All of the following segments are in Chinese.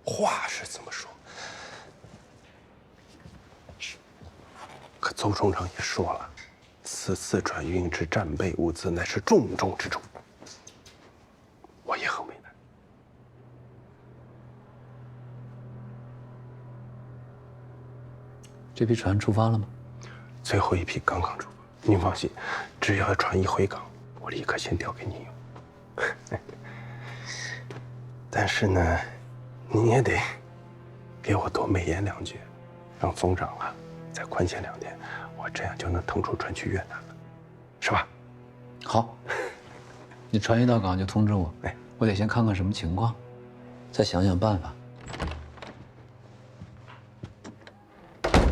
话是这么说，可邹中长也说了，此次转运之战备物资乃是重中之重，我也很为难。这批船出发了吗？最后一批刚刚出发，您放心，只要船一回港，我立刻先调给您用。但是呢，你也得给我多美言2句，让总长啊再宽限2天，我这样就能腾出船去越南了，是吧？好，你船一到港就通知我。哎，我得先看看什么情况，再想想办法。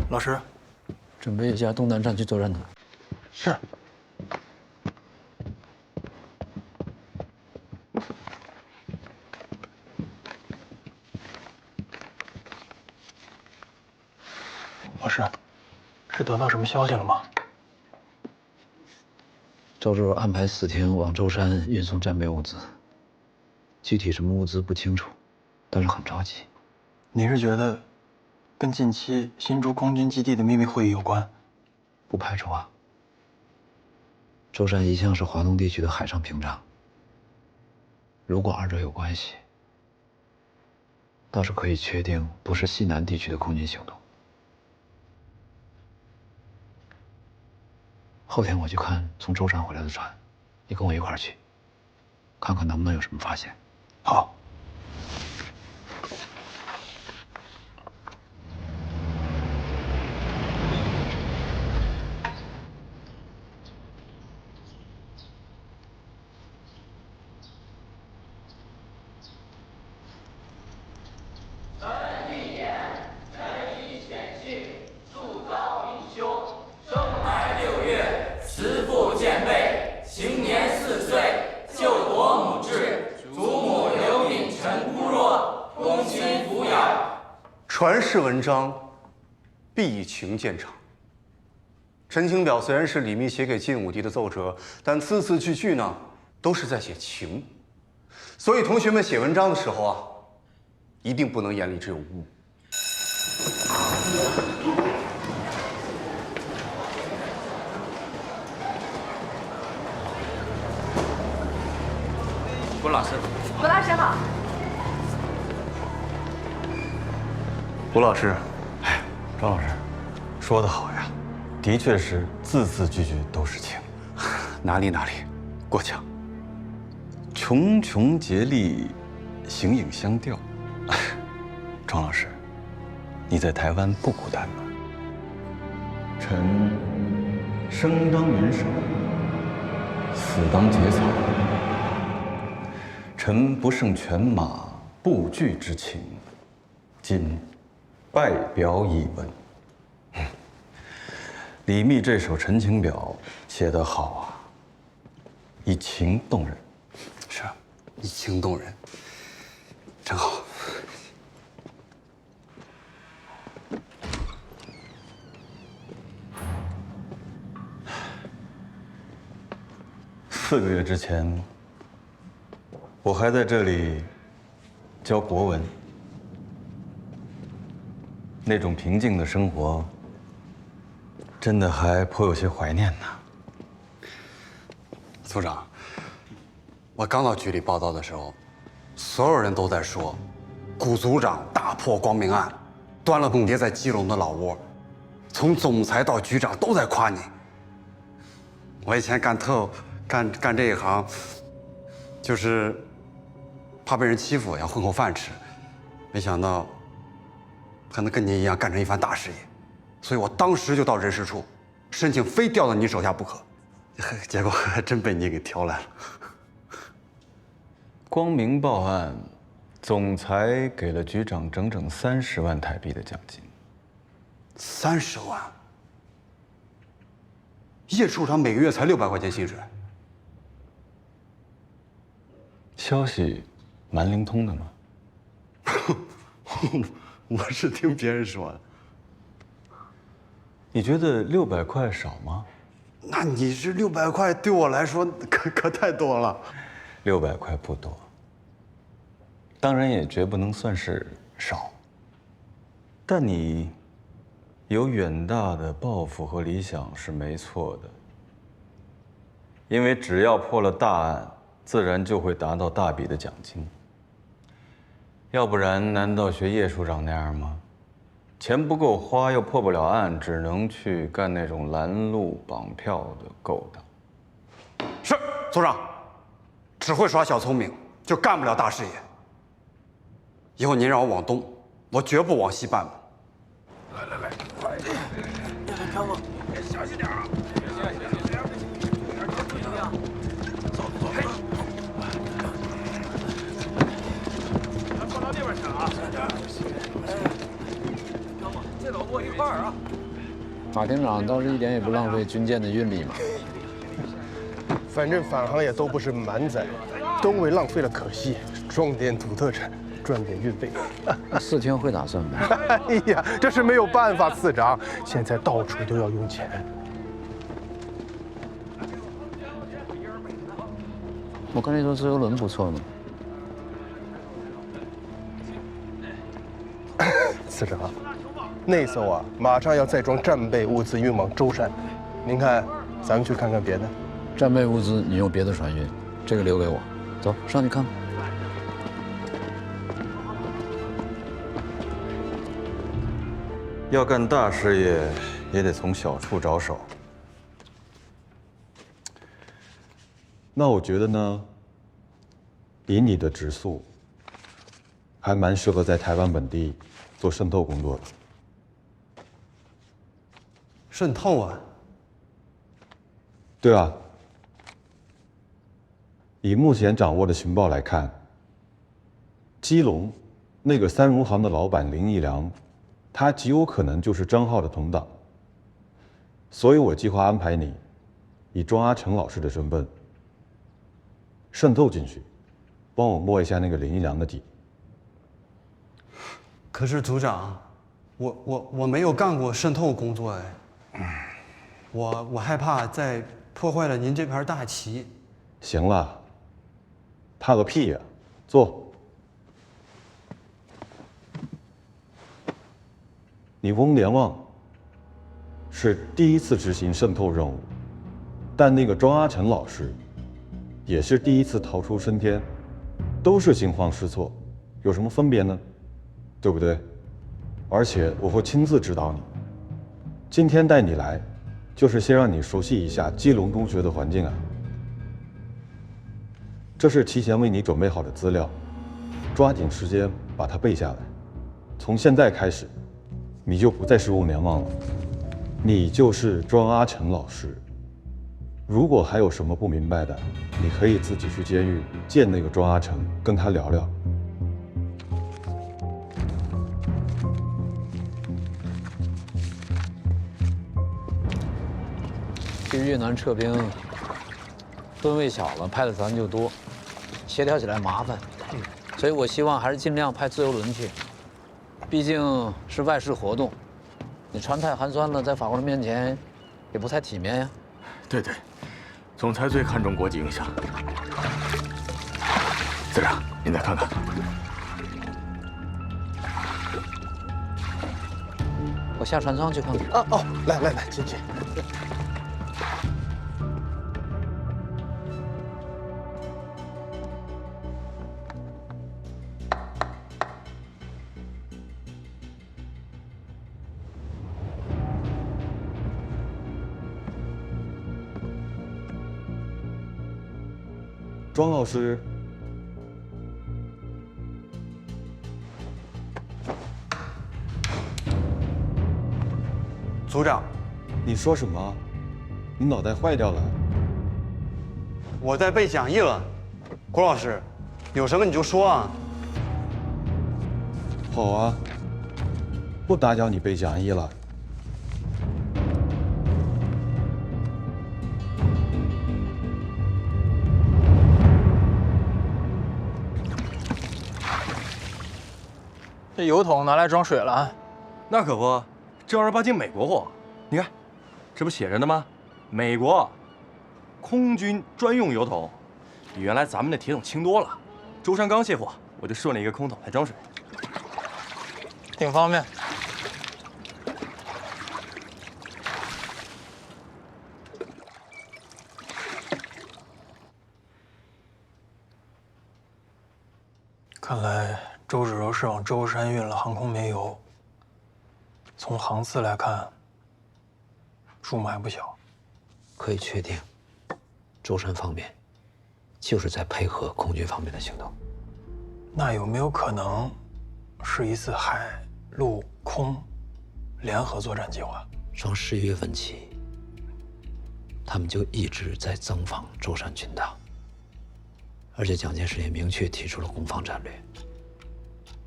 老师，准备一下东南站去作战的。是。老师，是得到什么消息了吗？赵州安排4天往舟山运送战备物资，具体什么物资不清楚，但是很着急。你是觉得跟近期新竹空军基地的秘密会议有关？不排除啊。舟山一向是华东地区的海上屏障，如果2者有关系，倒是可以确定不是西南地区的空军行动。后天我去看从舟山回来的船，你跟我一块儿去，看看能不能有什么发现。好。传世文章，必情见长。陈情表虽然是李密写给晋武帝的奏折，但字字句句呢都是在写情，所以同学们写文章的时候啊，一定不能眼里只有物。郭老师，郭老师好。吴老师，哎，张老师，说得好呀，的确是字字句句都是情。哪里，过奖。茕茕孑立，形影相吊。庄老师，你在台湾不孤单吧？臣生当元首，死当结草。臣不胜犬马不惧之情，今拜表以闻。李密这首陈情表写得好啊，以情动人。是啊，以情动人，真好。4个月之前，我还在这里教国文。那种平静的生活，真的还颇有些怀念呢。组长，我刚到局里报道的时候，所有人都在说，古组长大破光明案，端了凤蝶在基隆的老窝，从总裁到局长都在夸你。我以前干这一行，就是怕被人欺负，要混口饭吃，没想到还能跟您一样干成一番大事业，所以我当时就到人事处申请非调到你手下不可，结果还真被你给挑来了。光明报案，总裁给了局长整整30万台币的奖金。30万？叶处长每个月才600块钱薪水。消息蛮灵通的嘛。我是听别人说的。你觉得600块少吗？那你这600块对我来说可太多了。600块不多，当然也绝不能算是少。但你有远大的抱负和理想是没错的，因为只要破了大案，自然就会达到大笔的奖金。要不然，难道学叶处长那样吗？钱不够花，又破不了案，只能去干那种拦路绑票的勾当。是，组长，只会耍小聪明，就干不了大事业。以后您让我往东，我绝不往西半步。来，快点！看我，小心点啊！走。放到那边去啊！看我，这老过一块儿啊！马厅长倒是一点也不浪费军舰的运力嘛。反正返航也都不是满载，东为浪费了可惜，装点土特产，赚点运费。4天会打算呗？哎呀，这是没有办法，次长，现在到处都要用钱。我看那艘自由轮不错嘛。次长，那艘啊，马上要再装战备物资运往舟山，您看，咱们去看看别的。战备物资你用别的船运，这个留给我。走上去看看。要干大事业，也得从小处着手。那我觉得呢，以你的质素，还蛮适合在台湾本地做渗透工作的。渗透啊！对啊，以目前掌握的情报来看，基隆那个3荣行的老板林义良，他极有可能就是张浩的同党。所以我计划安排你，以庄阿成老师的身份渗透进去，帮我摸一下那个林义良的底。可是组长，我没有干过渗透工作哎，我害怕再破坏了您这盘大棋。行了，怕个屁呀！坐。你翁连旺是第一次执行渗透任务，但那个庄阿成老师也是第一次逃出升天，都是惊慌失措，有什么分别呢？对不对？而且我会亲自指导你。今天带你来，就是先让你熟悉一下基隆中学的环境啊。这是提前为你准备好的资料，抓紧时间把它背下来。从现在开始，你就不再是翁连旺了，你就是庄阿成老师。如果还有什么不明白的，你可以自己去监狱见那个庄阿成，跟他聊聊。去越南撤兵，吨位小了，派的船就多，协调起来麻烦，所以我希望还是尽量派自由轮去，毕竟是外事活动，你船太寒酸了，在法国人面前也不太体面呀。对，总裁最看重国际影响。司长，您再看看。我下船舱去看看。啊哦，来，进。庄老师，组长，你说什么？你脑袋坏掉了？我在背讲义了。郭老师，有什么你就说啊。好啊，不打搅你背讲义了。这油桶拿来装水了啊！那可不，正儿八经美国货。你看，这不写着呢吗？美国空军专用油桶，比原来咱们那铁桶轻多了。舟山刚卸货，我就顺了一个空桶来装水。挺方便。看来周芷柔是往舟山运了航空煤油。从航次来看，数目还不小。可以确定，舟山方面就是在配合空军方面的行动。那有没有可能是一次海陆空联合作战计划？从11月份起，他们就一直在增防舟山群岛，而且蒋介石也明确提出了攻防战略，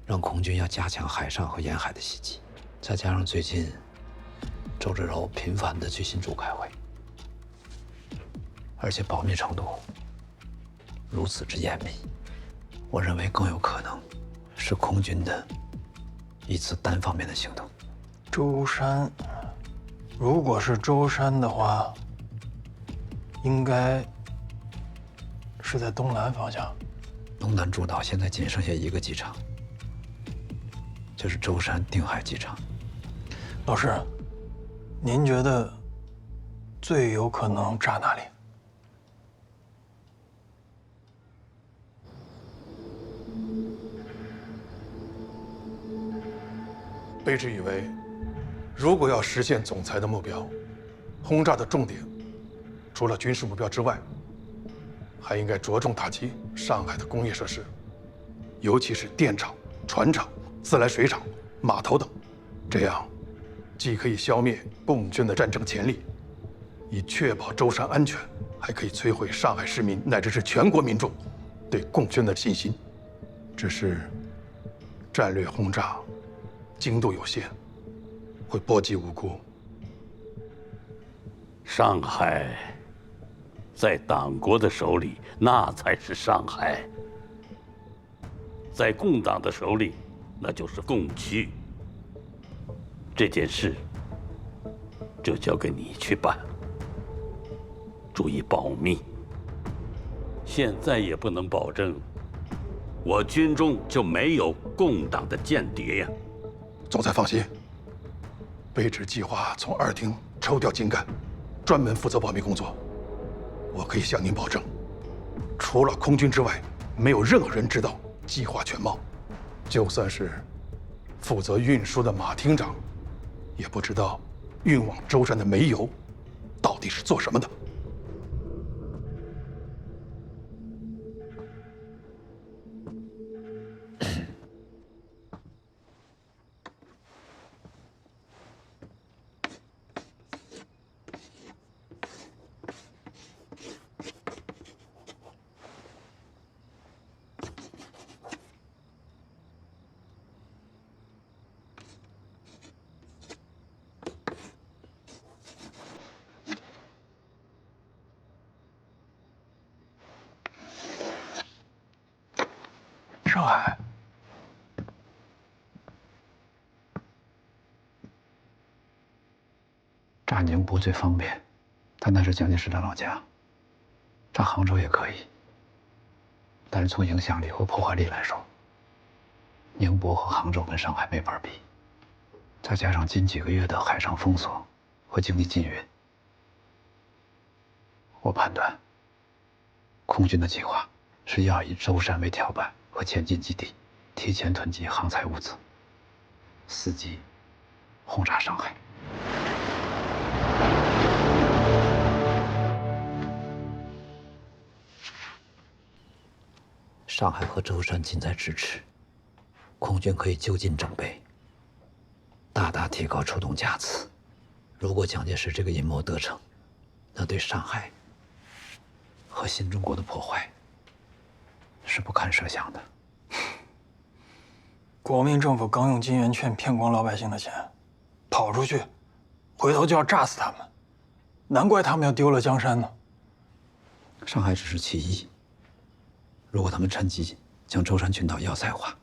让空军要加强海上和沿海的袭击。再加上最近周芷柔频繁地去新竹开会，而且保密程度如此之严密，我认为更有可能是空军的一次单方面的行动。舟山，如果是舟山的话，应该是在东南方向。东南诸岛现在仅剩下一个机场，就是舟山定海机场。老师，您觉得最有可能炸哪里？卑职以为，如果要实现总裁的目标，轰炸的重点除了军事目标之外，还应该着重打击上海的工业设施，尤其是电厂、船厂、自来水厂、码头等，这样既可以消灭共军的战争潜力，以确保舟山安全，还可以摧毁上海市民乃至是全国民众对共军的信心。只是战略轰炸精度有限，会波及无辜。上海在党国的手里，那才是上海；在共党的手里，那就是共区。这件事就交给你去办，注意保密。现在也不能保证我军中就没有共党的间谍呀。总裁放心，卑职计划从2厅抽调精干，专门负责保密工作。我可以向您保证，除了空军之外，没有任何人知道计划全貌。就算是负责运输的马厅长，也不知道运往舟山的煤油到底是做什么的。上海，炸宁波最方便，但那是蒋介石的老家。炸杭州也可以，但是从影响力和破坏力来说，宁波和杭州跟上海没法比。再加上近几个月的海上封锁和经济禁运，我判断，空军的计划是要以舟山为跳板和前进基地，提前囤积航材物资，伺机轰炸上海。上海和舟山近在咫尺，空军可以就近整备，大大提高出动架次。如果蒋介石这个阴谋得逞，那对上海和新中国的破坏是不堪设想的。国民政府刚用金圆券骗光老百姓的钱，跑出去，回头就要炸死他们，难怪他们要丢了江山呢。上海只是其一，如果他们趁机将舟山群岛要塞化，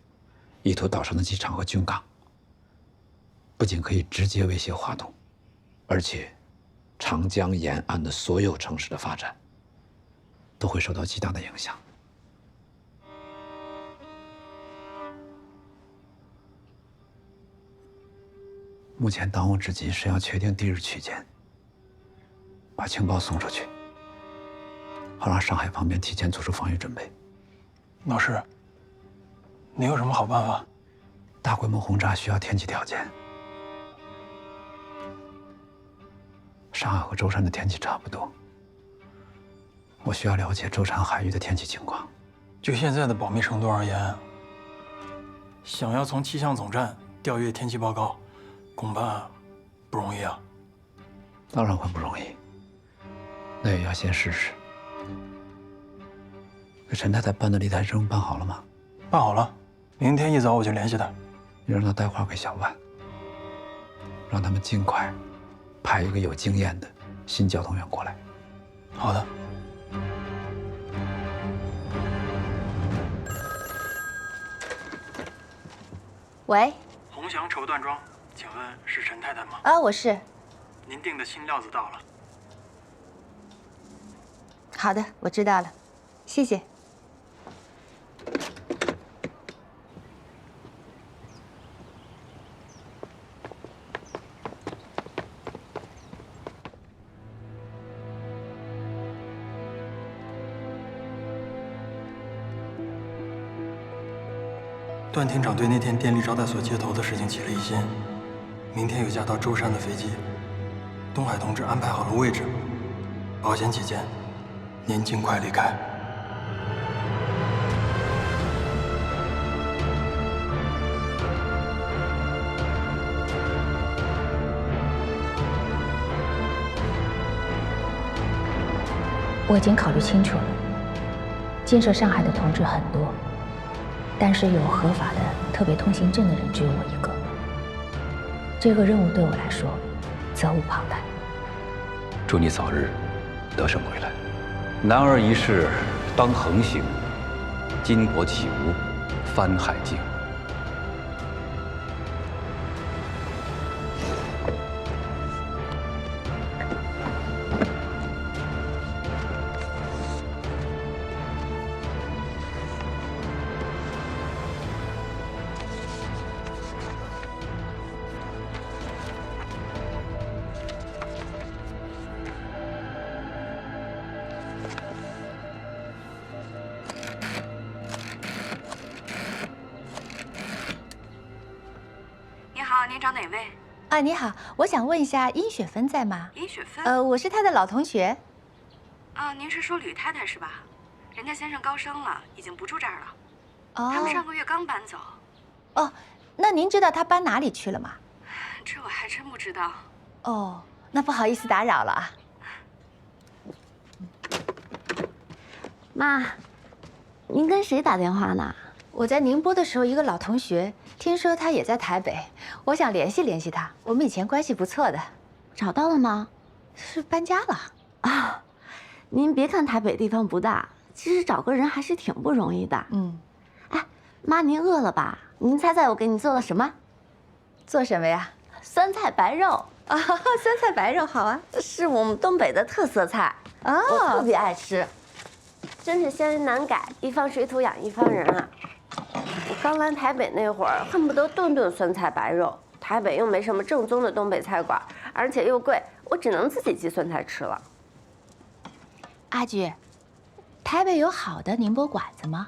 意图岛上的机场和军港，不仅可以直接威胁华东，而且长江沿岸的所有城市的发展都会受到极大的影响。目前当务之急是要确定地日区间，把情报送出去，好让上海方面提前做出防御准备。老师，你有什么好办法？大规模轰炸需要天气条件，上海和舟山的天气差不多，我需要了解舟山海域的天气情况。就现在的保密程度而言，想要从气象总站调阅天气报告，恐怕不容易啊。当然会不容易，那也要先试试。给陈太太办的立台证办好了吗？办好了，明天一早我就联系他。你让他带话给小万，让他们尽快派一个有经验的新交通员过来。好的。喂，鸿祥绸缎庄，请问是陈太太吗？啊，我是。您订的新料子到了。好的，我知道了，谢谢。段厅长对那天电力招待所接头的事情起了疑心，明天有架到舟山的飞机，东海同志安排好了位置，保险起见，您尽快离开。我已经考虑清楚了，建设上海的同志很多，但是有合法的特别通行证的人只有我一个。这个任务对我来说责无旁贷。祝你早日得胜归来。男儿一世当横行，巾帼起舞翻海境。您找哪位？啊，你好，我想问一下殷雪芬在吗？殷雪芬？我是她的老同学。啊，您是说吕太太是吧？人家先生高升了，已经不住这儿了。哦。他们上个月刚搬走。哦，那您知道他搬哪里去了吗？这我还真不知道。哦，那不好意思打扰了啊。妈，您跟谁打电话呢？我在宁波的时候，一个老同学，听说他也在台北，我想联系联系他。我们以前关系不错的。找到了吗？是搬家了啊。您别看台北地方不大，其实找个人还是挺不容易的。嗯。哎，妈，您饿了吧？您猜猜我给你做了什么？做什么呀？酸菜白肉啊，酸菜白肉好啊，是我们东北的特色菜啊，我特别爱吃，真是乡音难改，一方水土养一方人啊。我刚来台北那会儿，恨不得顿顿酸菜白肉。台北又没什么正宗的东北菜馆，而且又贵，我只能自己寄酸菜吃了。阿菊，台北有好的宁波馆子吗？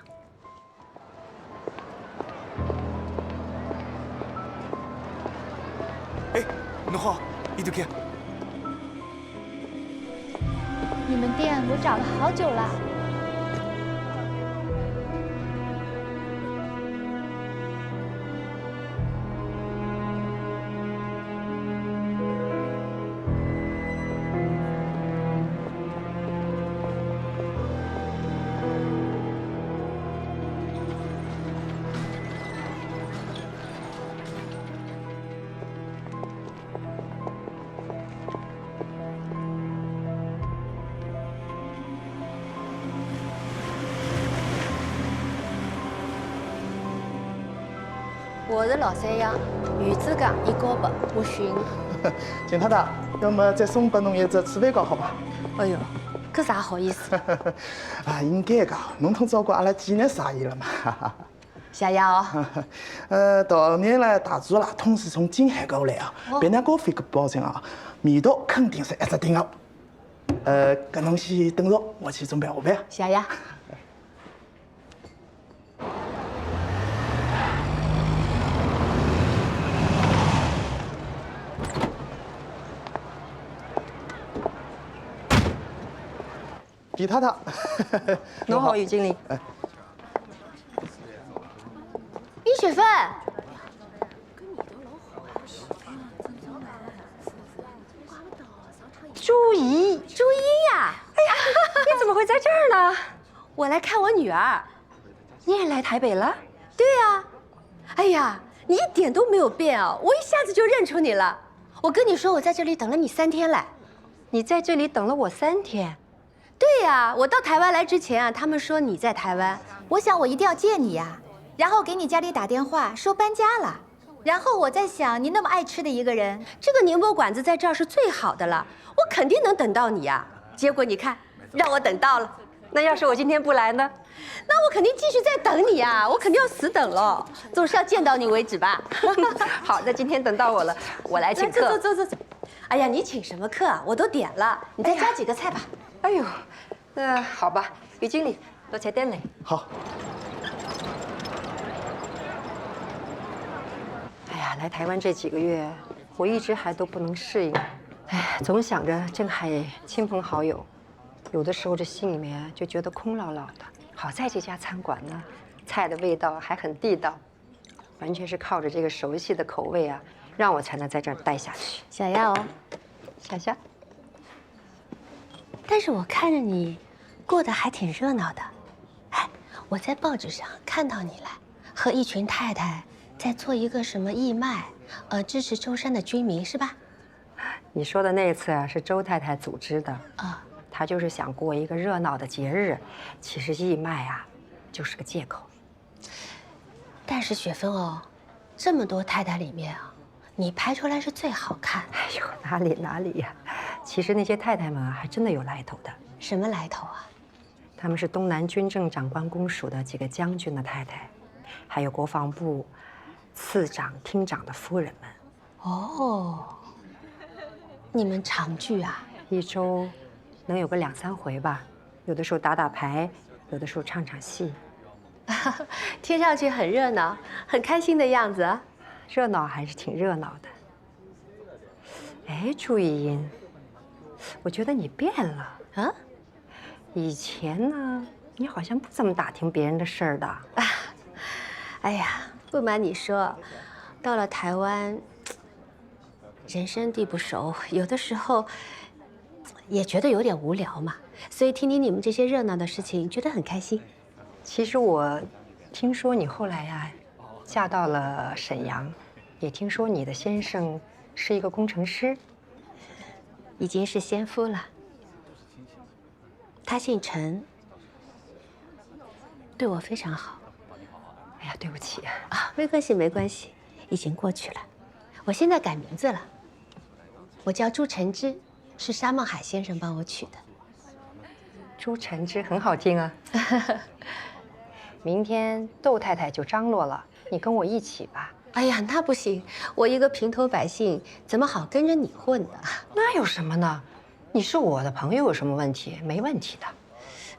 哎，侬好，伊头看。你们店我找了好久了。我的老三样，鱼子酱一锅白，我选。金太太，要么再送拨侬一只醋饭糕好吗？哎呦，搿啥好意思？啊，应该的，侬通照顾阿拉几日生意了嘛。小姚，当然了，大厨啦，同时从金海过来啊，别人高飞个保证啊，味道肯定是一直顶好。搿侬先等着，我去准备下班。小姚。李太太，侬好，于经理。李雪芬，朱怡，朱茵呀！哎呀，你怎么会在这儿呢？我来看我女儿。你也来台北了？对呀。哎呀，你一点都没有变啊！我一下子就认出你了。我跟你说，我在这里等了你3天了。你在这里等了我3天？对呀，我到台湾来之前啊，他们说你在台湾，我想我一定要见你呀，然后给你家里打电话说搬家了，然后我在想你那么爱吃的一个人，这个宁波馆子在这儿是最好的了，我肯定能等到你呀。结果你看，让我等到了。那要是我今天不来呢？那我肯定继续在等你呀，我肯定要死等了，总是要见到你为止吧。好，那今天等到我了，我来请客。走。哎呀，你请什么客啊？我都点了，你再加几个菜吧。哎呦，那好吧，于经理，多菜点嘞。好。哎呀，来台湾这几个月，我一直还都不能适应。哎，总想着郑海亲朋好友，有的时候这心里面就觉得空落落的。好在这家餐馆呢，菜的味道还很地道，完全是靠着这个熟悉的口味啊，让我才能在这儿待下去。小亚哦，小夏。但是我看着你过得还挺热闹的。哎，我在报纸上看到你了，和一群太太在做一个什么义卖，支持舟山的居民是吧？你说的那次啊，是周太太组织的啊，她就是想过一个热闹的节日，其实义卖啊，就是个借口。但是雪芬哦，这么多太太里面啊，你拍出来是最好看。哎呦，哪里呀？其实那些太太们还真的有来头的。什么来头啊？他们是东南军政长官公署的几个将军的太太，还有国防部次长、厅长的夫人们。哦，你们常聚啊？一周能有个2、3回吧，有的时候打打牌，有的时候唱唱戏。听上去很热闹，很开心的样子啊。热闹还是挺热闹的。哎，朱玉英，我觉得你变了啊。以前呢，你好像不怎么打听别人的事儿的。哎呀，不瞒你说，到了台湾，人生地不熟，有的时候也觉得有点无聊嘛，所以听听你们这些热闹的事情，觉得很开心。其实我听说你后来呀，嫁到了沈阳，也听说你的先生是一个工程师，已经是先夫了。他姓陈，对我非常好。哎呀，对不起啊，没关系，没关系，已经过去了。我现在改名字了，我叫朱晨之，是沙孟海先生帮我取的。朱晨之很好听啊。明天窦太太就张罗了，你跟我一起吧。哎呀，那不行，我一个平头百姓，怎么好跟着你混呢？那有什么呢？你是我的朋友，有什么问题？没问题的。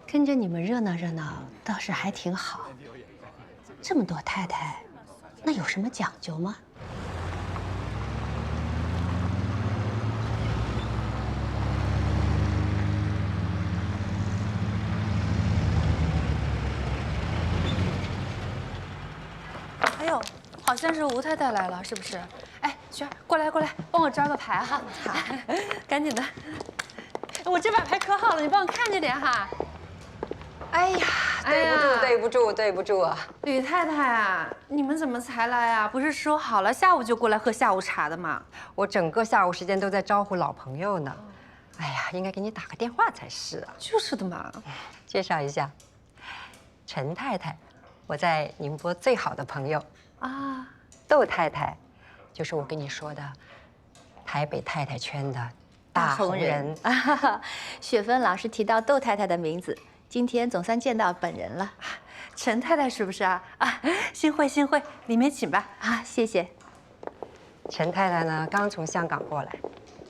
跟着你们热闹热闹，倒是还挺好。这么多太太，那有什么讲究吗？哎呦，好像是吴太太来了，是不是？哎，雪儿，过来过来，帮我抓个牌哈。好，赶紧的。我这把牌可好了，你帮我看着点哈。哎呀，对不住啊！吕太太啊，你们怎么才来啊？不是说好了下午就过来喝下午茶的吗？我整个下午时间都在招呼老朋友呢。哎呀，应该给你打个电话才是啊。就是的嘛。介绍一下，陈太太，我在宁波最好的朋友啊。窦太太，就是我跟你说的台北太太圈的大红人。雪芬老师提到窦太太的名字，今天总算见到本人了。陈太太是不是啊？啊，幸会幸会，里面请吧。啊，谢谢。陈太太呢，刚从香港过来，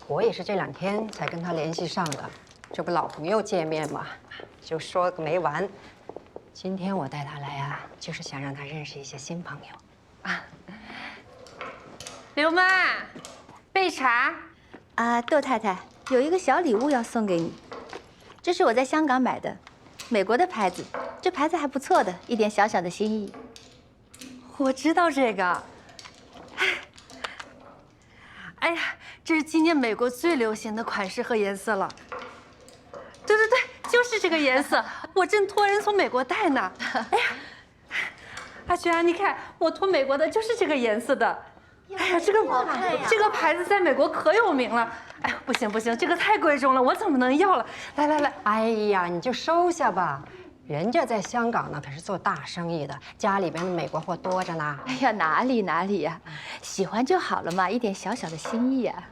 我也是这2天才跟她联系上的。这不老朋友见面嘛，就说个没完。今天我带她来啊，就是想让她认识一些新朋友。啊，刘妈，备茶。啊，窦太太有一个小礼物要送给你，这是我在香港买的，美国的牌子，这牌子还不错的，一点小小的心意。我知道这个。哎呀，这是今年美国最流行的款式和颜色了。对对对，就是这个颜色，我正托人从美国带呢。哎呀，阿璇，你看我托美国的就是这个颜色的。哎呀，这个牌子在美国可有名了。哎呀，不行不行，这个太贵重了，我怎么能要了？来来来，哎呀，你就收下吧。人家在香港呢可是做大生意的，家里边的美国货多着呢。哎呀，哪里哪里呀，喜欢就好了嘛，一点小小的心意啊。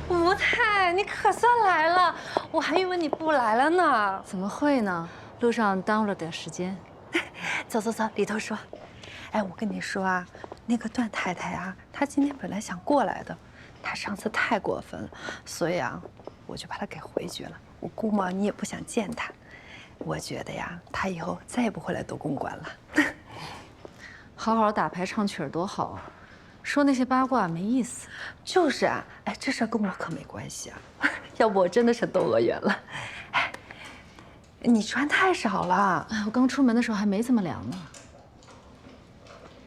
吴太，你可算来了，我还以为你不来了呢。怎么会呢？路上耽误了点时间。走走走，里头说。哎，我跟你说啊，那个段太太啊，她今天本来想过来的，她上次太过分了，所以啊，我就把她给回绝了。我估摸你也不想见她，我觉得呀，她以后再也不会来斗公馆了。好好打牌唱曲儿多好啊！说那些八卦没意思。就是啊，哎，这事儿跟我可没关系啊，要不我真的是窦娥冤了。哎，你穿太少了，哎，我刚出门的时候还没这么凉呢。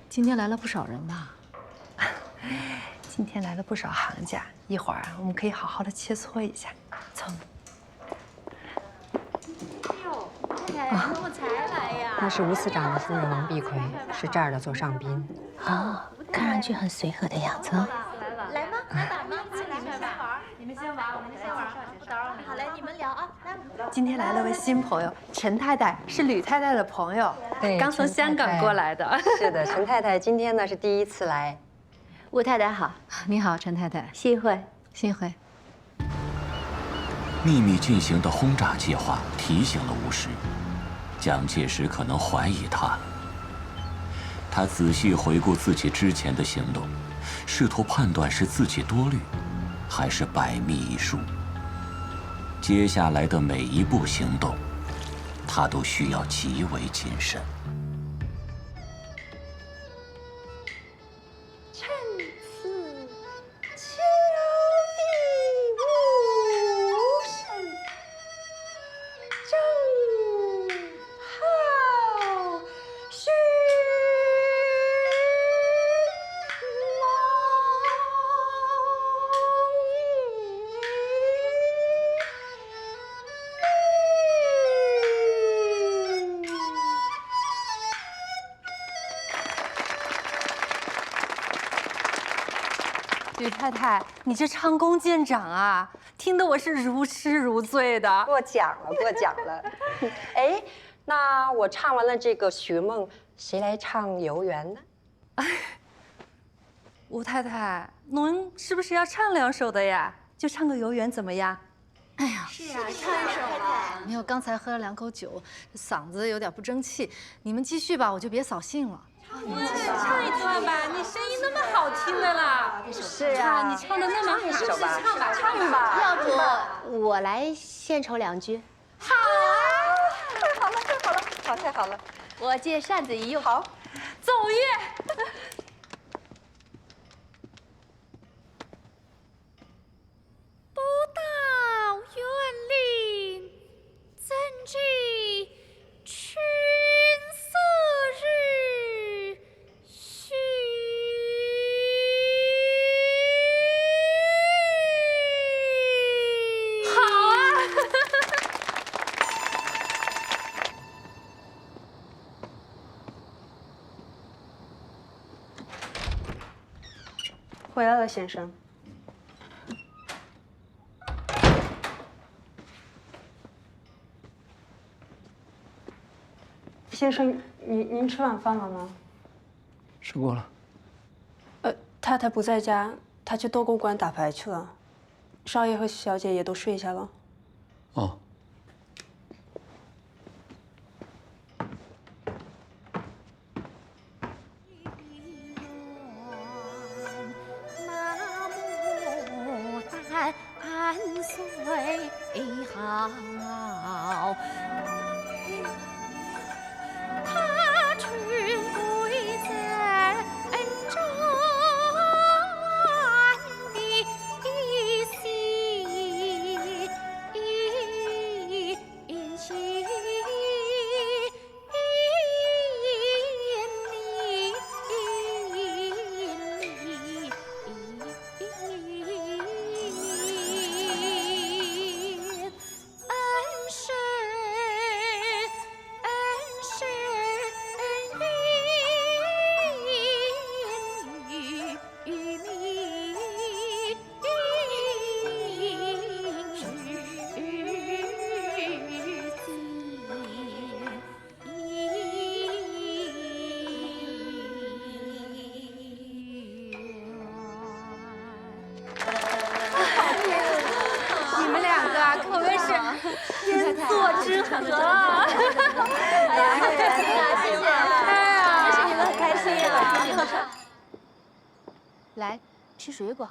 今天来了不少人吧？今天来了不少行家，一会儿啊，我们可以好好的切磋一下。走。哎呦，太太怎么才来呀？那是吴司长的夫人王碧葵，是这儿的座上宾。哦，看上去很随和的样子。来吗？来打吗？来先玩，你们先玩，我们先玩，不打扰你。好嘞，你们聊啊，来。今天来了位新朋友，陈太太是吕太太的朋友，对，刚从香港过来的。是的，陈太太今天呢是第一次来。吴太太好，你好，陈太太。幸会，幸会。秘密进行的轰炸计划提醒了吴石，蒋介石可能怀疑他了。他仔细回顾自己之前的行动，试图判断是自己多虑，还是百密一疏。接下来的每一步行动，他都需要极为谨慎。趁此秋地无声，正好寻吕太太，你这唱功见长啊，听得我是如痴如醉的。过奖了，过奖了。哎，那我唱完了这个《寻梦》，谁来唱《游园》呢？吴太太，侬是不是要唱2首的呀？就唱个《游园》怎么样？哎呀，是啊，唱一首吧。没有，刚才喝了2口酒，嗓子有点不争气。你们继续吧，我就别扫兴了。唱一段吧，你声音那么好听的啦。是啊，你唱的那么好，唱一首吧，唱吧，唱吧。要不我来献丑2句？好啊！太好了，太好了，好，太好了。我借扇子一用。好，奏乐。不到园林，怎知群色日徐。好啊！回来了，先生。先生，您吃晚饭了吗？吃过了。太太不在家，她去斗公馆打牌去了。少爷和小姐也都睡下了。哦。最好。他春归在中的心你们两个啊，可谓是天作之合。哎呀，很开心啊，谢谢。哎呀，谢谢你们很开心啊。来，吃水果。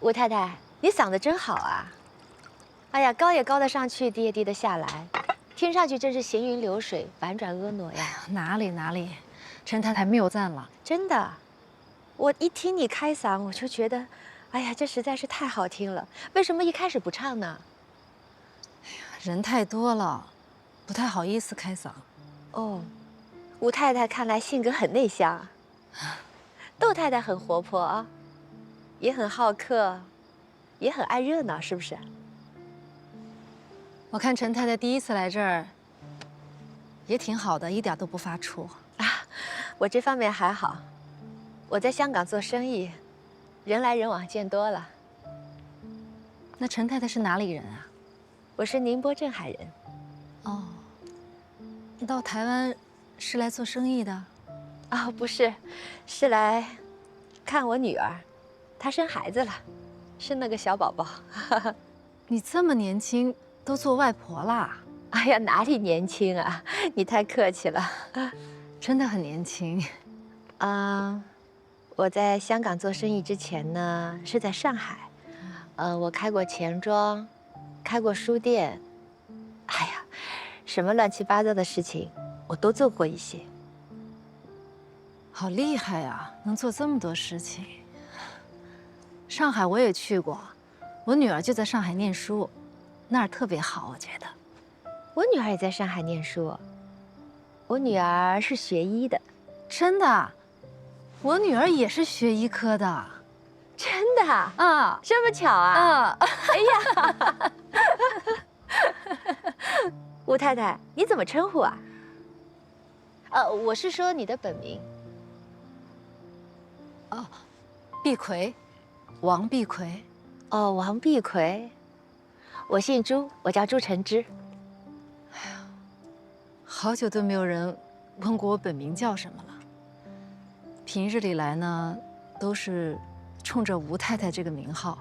吴太太，你嗓子真好啊！哎呀，高也高得上去，低也低得下来，听上去真是行云流水，婉转婀娜呀。哪里，陈太太谬赞了。真的，我一听你开嗓，我就觉得，哎呀，这实在是太好听了。为什么一开始不唱呢？哎呀，人太多了，不太好意思开嗓。哦，吴太太看来性格很内向。窦太太很活泼啊，也很好客，也很爱热闹，是不是？我看陈太太第一次来这儿，也挺好的，一点都不发怵。我这方面还好，我在香港做生意，人来人往见多了。那陈太太是哪里人啊？我是宁波镇海人。哦，你到台湾是来做生意的？哦，不是，是来看我女儿，她生孩子了，生了个小宝宝。你这么年轻，都做外婆啦？哎呀，哪里年轻啊！你太客气了。真的很年轻。我在香港做生意之前呢，是在上海。我开过钱庄，开过书店。哎呀，什么乱七八糟的事情，我都做过一些。好厉害呀，能做这么多事情。上海我也去过，我女儿就在上海念书，那儿特别好，我觉得。我女儿也在上海念书，我女儿是学医的。真的？我女儿也是学医科的。真的啊？这么巧啊？哎呀，吴太太，你怎么称呼啊？我是说你的本名。哦，碧葵，王碧葵。哦，王碧葵。我姓朱，我叫朱晨之。哎呀，好久都没有人问过我本名叫什么了。平日里来呢，都是冲着吴太太这个名号，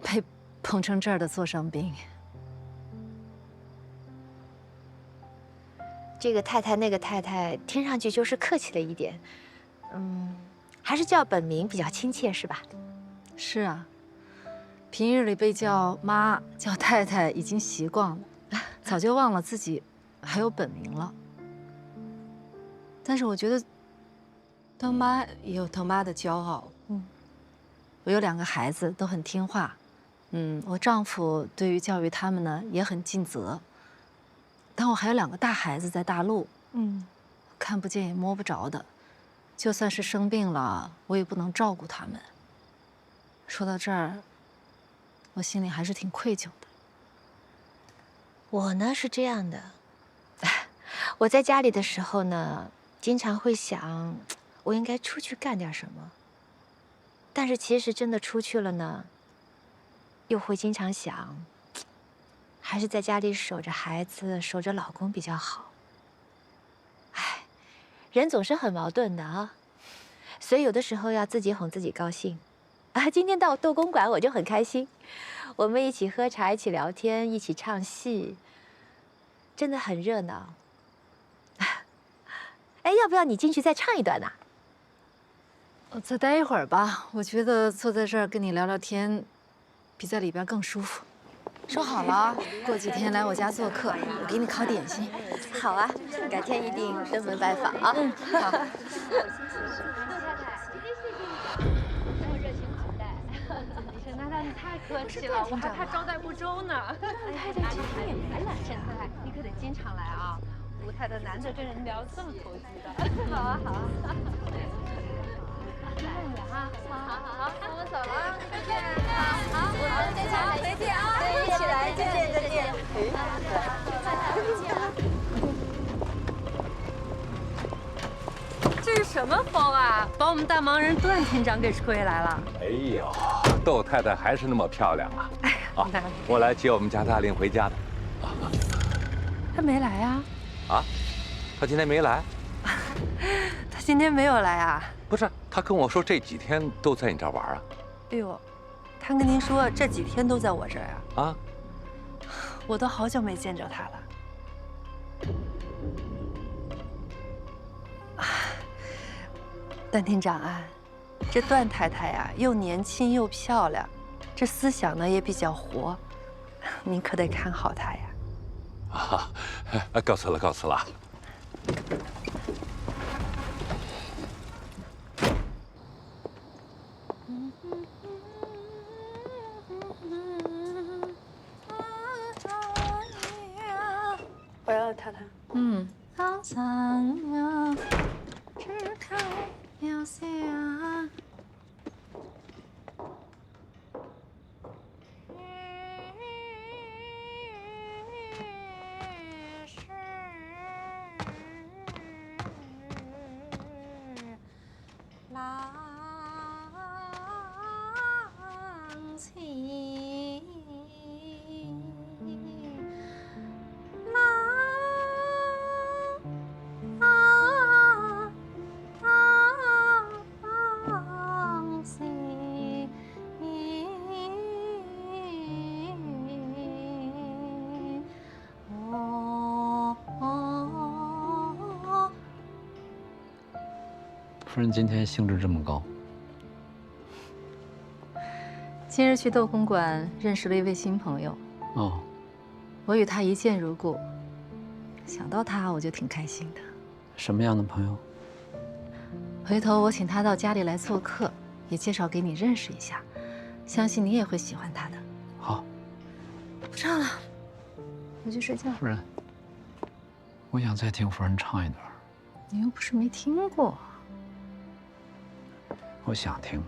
被捧成这儿的座上宾。这个太太那个太太，听上去就是客气了一点。还是叫本名比较亲切，是吧？是啊，平日里被叫妈、叫太太已经习惯了，早就忘了自己还有本名了。但是我觉得，当妈也有当妈的骄傲。我有2个孩子，都很听话。我丈夫对于教育他们呢也很尽责。但我还有2个大孩子在大陆，看不见也摸不着的，就算是生病了，我也不能照顾他们。说到这儿，我心里还是挺愧疚的。我呢是这样的，我在家里的时候呢，经常会想，我应该出去干点什么。但是其实真的出去了呢，又会经常想，还是在家里守着孩子、守着老公比较好。哎，人总是很矛盾的啊，所以有的时候要自己哄自己高兴。啊，今天到斗公馆我就很开心，我们一起喝茶，一起聊天，一起唱戏，真的很热闹。哎，要不要你进去再唱一段呢？我再待一会儿吧，我觉得坐在这儿跟你聊聊天，比在里边更舒服。说好了啊，过几天来我家做客，我给你烤点心。好啊，改天一定登门拜访啊。嗯，好。难道你太客气了？我还怕招待不周呢。太太今天也没来，沈太，你可得经常来啊！吴太太难得跟人聊这么投机的。好啊，好啊。来啊！好，那我们走了，再见。好，我们再见，再见啊！对，一起来，再见，再见。再见。这是什么风啊？把我们大忙人段厅长给吹来了。哎呦，窦太太还是那么漂亮啊！啊，我来接我们家大令回家的。他没来呀？啊，他今天没来？他今天没有来啊？不是，他跟我说这几天都在你这儿玩啊。哎呦，他跟您说这几天都在我这儿啊？啊，我都好久没见着他了。段厅长啊，这段太太呀，又年轻又漂亮，这思想呢也比较活，您可得看好她呀。啊，告辞了，告辞了。我要太太。嗯。苍苍呀，枝开苗下。夫人今天兴致这么高。今日去斗公馆认识了一位新朋友。哦，我与他一见如故，想到他我就挺开心的。什么样的朋友？回头我请他到家里来做客，也介绍给你认识一下，相信你也会喜欢他的。好，不唱了，回去睡觉。夫人，我想再听夫人唱一段。你又不是没听过。我想听。